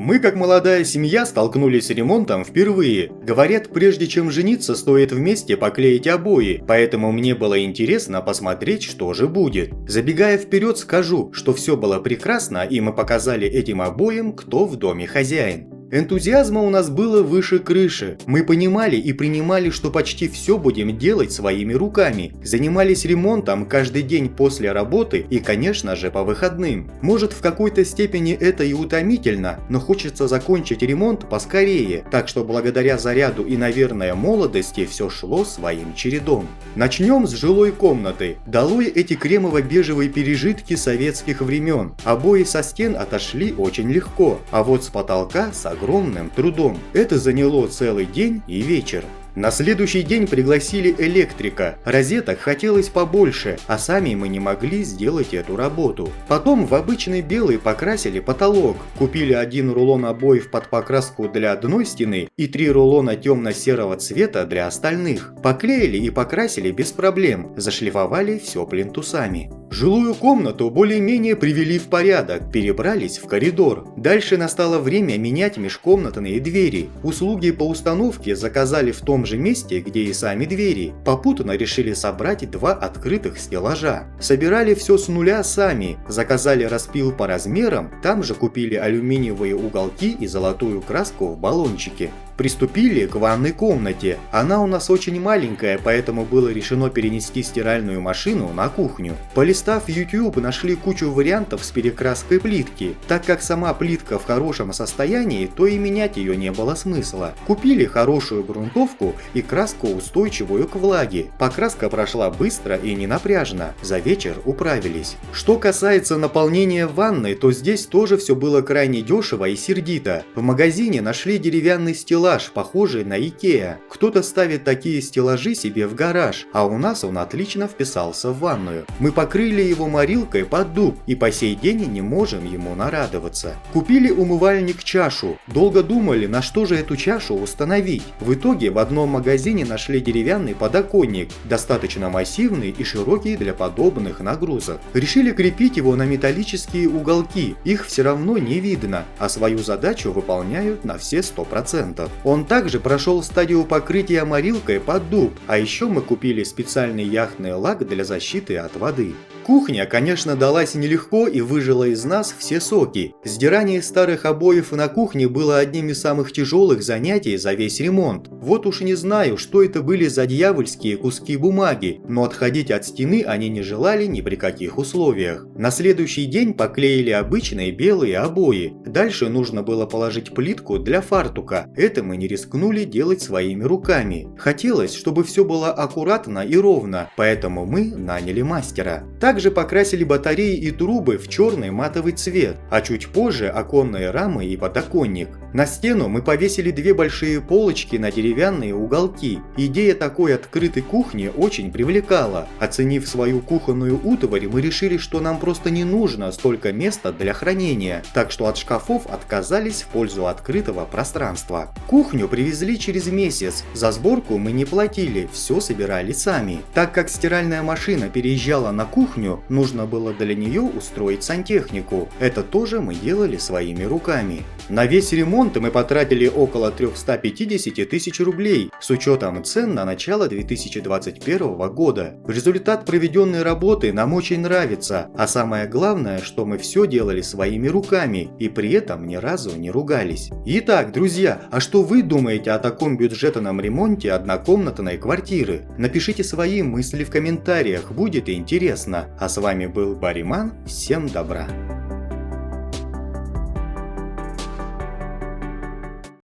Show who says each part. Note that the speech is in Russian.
Speaker 1: Мы, как молодая семья, столкнулись с ремонтом впервые. Говорят, прежде чем жениться, стоит вместе поклеить обои, поэтому мне было интересно посмотреть, что же будет. Забегая вперед, скажу, что все было прекрасно, и мы показали этим обоим, кто в доме хозяин. Энтузиазма у нас было выше крыши. Мы понимали и принимали, что почти все будем делать своими руками. Занимались ремонтом каждый день после работы и, конечно же, по выходным. Может, в какой-то степени это и утомительно, но хочется закончить ремонт поскорее. Так что благодаря заряду и, наверное, молодости все шло своим чередом. Начнем с жилой комнаты. Долой эти кремово-бежевые пережитки советских времен. Обои со стен отошли очень легко, а вот с потолка с огромным трудом. Это заняло целый день и вечер. На следующий день пригласили электрика. Розеток хотелось побольше, а сами мы не могли сделать эту работу. Потом в обычный белый покрасили потолок. Купили 1 рулон обоев под покраску для одной стены и 3 рулона темно-серого цвета для остальных. Поклеили и покрасили без проблем. Зашлифовали все плинтусами. Жилую комнату более-менее привели в порядок, перебрались в коридор. Дальше настало время менять межкомнатные двери. Услуги по установке заказали в том же месте, где и сами двери. Попутно решили собрать 2 открытых стеллажа. Собирали все с нуля сами, заказали распил по размерам, там же купили алюминиевые уголки и золотую краску в баллончике. Приступили к ванной комнате. Она у нас очень маленькая, поэтому было решено перенести стиральную машину на кухню. Полистав YouTube, нашли кучу вариантов с перекраской плитки. Так как сама плитка в хорошем состоянии, то и менять ее не было смысла. Купили хорошую грунтовку и краску устойчивую к влаге. Покраска прошла быстро и ненапряжно. За вечер управились. Что касается наполнения ванной, то здесь тоже все было крайне дешево и сердито. В магазине нашли деревянный стеллаж, похожий на Ikea. Кто-то ставит такие стеллажи себе в гараж, а у нас он отлично вписался в ванную. Мы покрыли его морилкой под дуб и по сей день не можем ему нарадоваться. Купили умывальник-чашу. Долго думали, на что же эту чашу установить. В итоге в одном магазине нашли деревянный подоконник, достаточно массивный и широкий для подобных нагрузок. Решили крепить его на металлические уголки, их все равно не видно, а свою задачу выполняют на все 100%. Он также прошел стадию покрытия морилкой под дуб, а еще мы купили специальный яхтный лак для защиты от воды. Кухня, конечно, далась нелегко и выжила из нас все соки. Сдирание старых обоев на кухне было одним из самых тяжелых занятий за весь ремонт. Вот уж не знаю, что это были за дьявольские куски бумаги, но отходить от стены они не желали ни при каких условиях. На следующий день поклеили обычные белые обои. Дальше нужно было положить плитку для фартука. Это мы не рискнули делать своими руками. Хотелось, чтобы все было аккуратно и ровно, поэтому мы наняли мастера. Также покрасили батареи и трубы в черный матовый цвет, а чуть позже оконные рамы и подоконник. На стену мы повесили 2 большие полочки на деревянные уголки. Идея такой открытой кухни очень привлекала. Оценив свою кухонную утварь, мы решили, что нам просто не нужно столько места для хранения, так что от шкафов отказались в пользу открытого пространства. Кухню привезли через месяц, за сборку мы не платили, все собирали сами. Так как стиральная машина переезжала на кухню, нужно было для нее устроить сантехнику. Это тоже мы делали своими руками. На весь ремонт мы потратили около 350 тысяч рублей, с учетом цен на начало 2021 года. Результат проведенной работы нам очень нравится, а самое главное, что мы все делали своими руками и при этом ни разу не ругались. Итак, друзья, а что вы думаете о таком бюджетном ремонте однокомнатной квартиры? Напишите свои мысли в комментариях, будет интересно. А с вами был Бариман, всем добра!